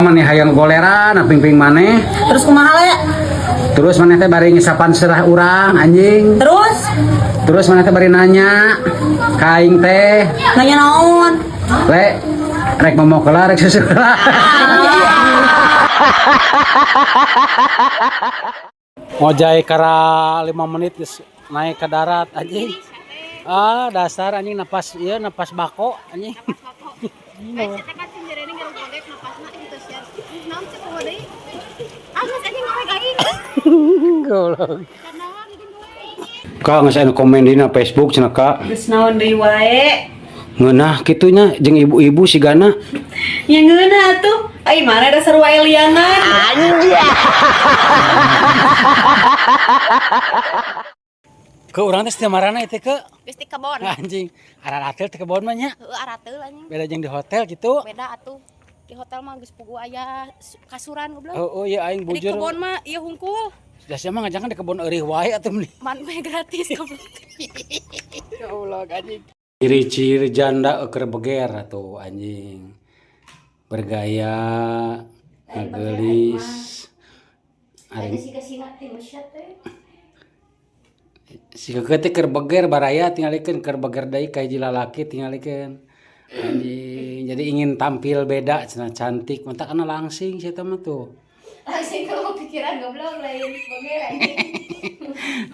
Maneh hayang goleran ping-ping maneh. Terus kumaha le? Terus maneh teh bari ngisapan serah urang anjing. Terus maneh teh bari nanya ka aing teh. Nanya naon? Le, rek momokeula rek susula. Ngojay kara 5 menit geus naik ke darat anjing. Ah, dasar anjing napas ieu napas bako anjing. Goblok. Kak geus anu komen dina Facebook cenah Kak. Geus naon deui wae? Ngeunah kitunya jeung ibu-ibu sigana. Ya ngeunah atuh. Ai mana dasar wae liangan. Anjir. Ke urang teh marana itu ke? Geus di kebon. Anjing, ararateul teh kebon mah nya. Heuh arateul anjing. Beda jeung di hotel gitu. Beda atuh. Di hotel mah geus pugu aya kasuran goblok. Oh iya aing Di bujur. kebon mah ieu hungkul. Dasar mah ngajangan di kebon eurih wae atuh meni. Man we gratis goblok. Goblok anjing. Ciri-ciri janda keur beger atuh anjing. Bergaya, ngegelis. Ari si keukeut keur beger baraya tingalikeun keur beger deui ka hiji lalaki tingalikeun. Anjing, jadi ingin tampil beda cenah cantik, mata kana langsing sia teh mah tuh. Langsung ke pikiran goblok lain beger anjing.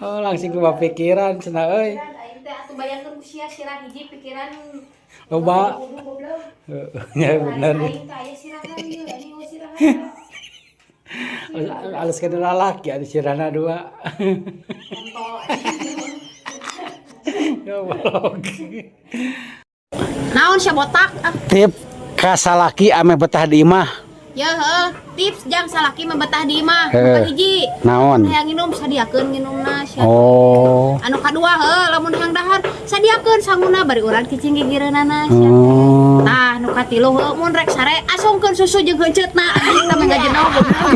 Oh, langsung ke pikiran cenah euy. Aing teh atuh bayangkeun usia sirah hiji pikiran Loba. Ya bener. Aing teh aya sirahan ieu anjing sirahan. Alus kana lalaki ada sirana 2. Goblok. Naon sia botak? Tip ka salaki ame betah di imah. Ya heuh, tips jang salaki mah betah di imah. Heuh. Bukan hiji. Naon? Hayang nginum sadiakeun nginumna sia. Oh. Anu kadua heuh lamun hayang dahar sadiakeun sanguna bari urang cicing gigireunana sia. Oh. Tah nu katilu heuh mun rek sare asongkeun susu jeung heuceutna anjing teh mah jenuh goblok.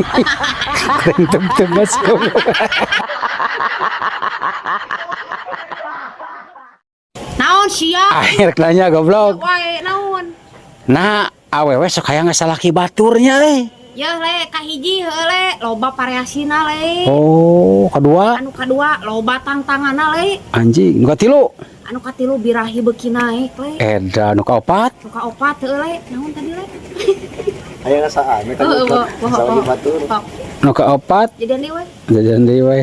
Tebas goblok. Naon sia? Akhir nanya goblok. Wae naon? Nah, awewe sok hayang salaki baturnya euy. Ya le kahiji heuh le loba variasina le. Oh, kedua Anu kadua loba tangtangana le. anjing, nu katilu Anu katilu birahi beuki naik le. eda, nu kaopat Nu kaopat heuh le. Naon tadi le? Aya rasaan mereka salaki batur. nu kaopat Jadi deui we. jajan deui we.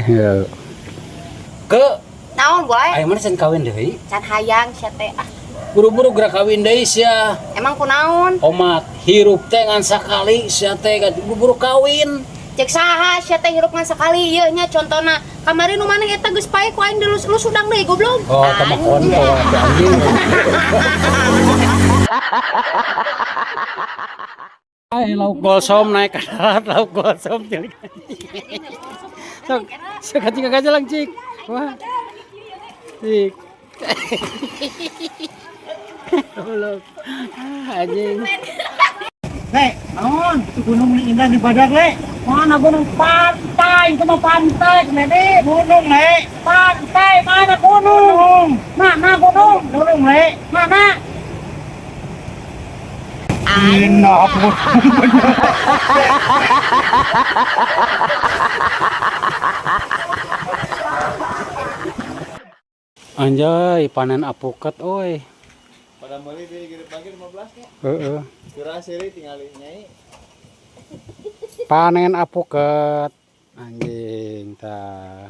Ke Naon boy? aya mana can kawin deui? Can hayang sia teh ah. Buru-buru gerak kawin deui sia. Emang kunaon? Omat hirup teh ngan sakali sia teh buru-buru kawin. Cek saha sia teh hirup ngan sakali ieu nya contona. Kamari nu maneh eta geus pae ku aing delus lu sudang deui goblok. Oh, tama kontol anjing. Ai lauk golsom naik ke darat lauk golsom tilik. Sok sekacik aja lang cik. Wah. Cik. Goblok. Anjing. Le, naon? Itu gunung ni indah di Badak, Le. Mana gunung pantai? Itu mah pantai, Nede. Gunung, Le. Pantai, mana gunung? Mana gunung? Gunung, Le. Mana? Indah pun. Anjay, panen apukat oi. Pada mulai bagi 15 nya. Heeh. Curah seri tinggal nyai. Panen apukat. Anjing tah.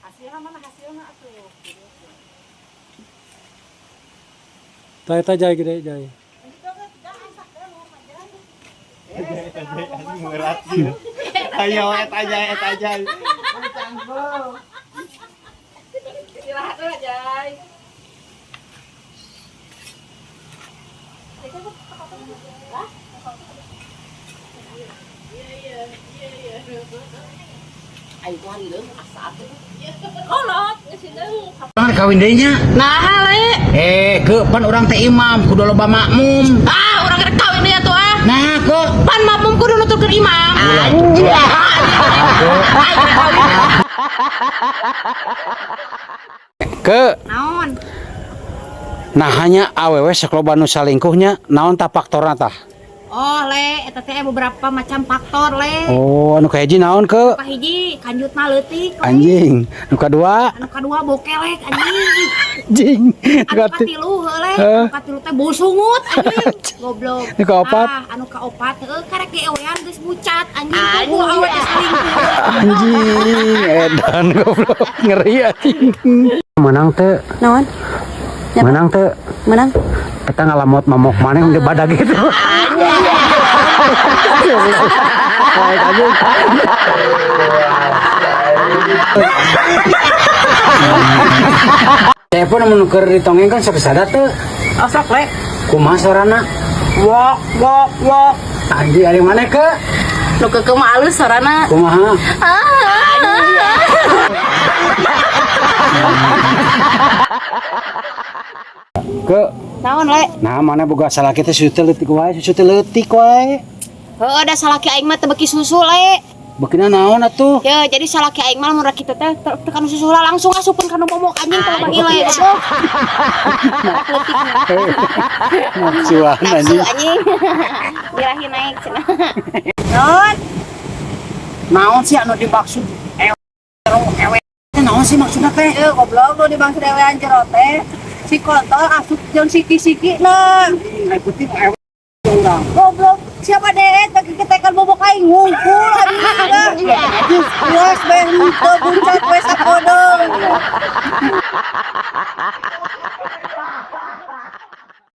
Hasilna mana hasilna atuh? Tah jay gede jay. Anjing berat. Ayo eta jay. Istirahat dulu, Jay. Pan kawin deui nya. Nah, le. Ke pan urang teh imam kudu loba makmum. Ah, urang rek kawin deui atuh ah. Nah, ke Pan makmum kudu nuturkeun imam. ke Naon? nah hanya awewe sok loba nu salingkuhnya naon tah faktorna tah? Oh, le, eta teh beberapa macam faktor, le. Oh, anu kahiji naon ke? Kahiji kanjutna leutik, le. Anjing. Nu kadua, Anu kadua bokelek anjing. anjing. Anu katilu heule, Heuh. anu katilu teh bau sungut anjing. Goblok. Anu kaopat? Anu kaopat heueuh karek geewean geus bucat anjing. Ku awet selingkuh. Anjing, edan goblok. Ngeri anjing. Menang teu. Naon? Menang teu. Menang. Kita ngalamot mamok maneh di badag gitu. Saya pun menukar di tongeng kan sakesada teu. Osok le. Kumaha sorana? Wok wok wok. Anjing ari maneh ke? Nu keukeu mah alus sorana. Kumaha? Ke Naon, le? nah mana boga salaki teh susu teh leutik wae, susu teh leutik wae. Heueuh da salaki aing mah teu beuki susu, le. Beukina naon atuh? Ya, jadi salaki aing mah mun rek kitu teh tekan susu lah langsung asupkeun kana momok anjing teu bagi le. Goblok. Maksuan Nafsu anjing. anjing. Birahi naik cenah. Non. Naon sih anu dimaksud ewe teh naon sih maksudna teh? Goblok lu dimaksud ewean jero teh. Si kontol asup jeung siki-siki na. Ai penting ewe urang. Goblok siapa deh tak kita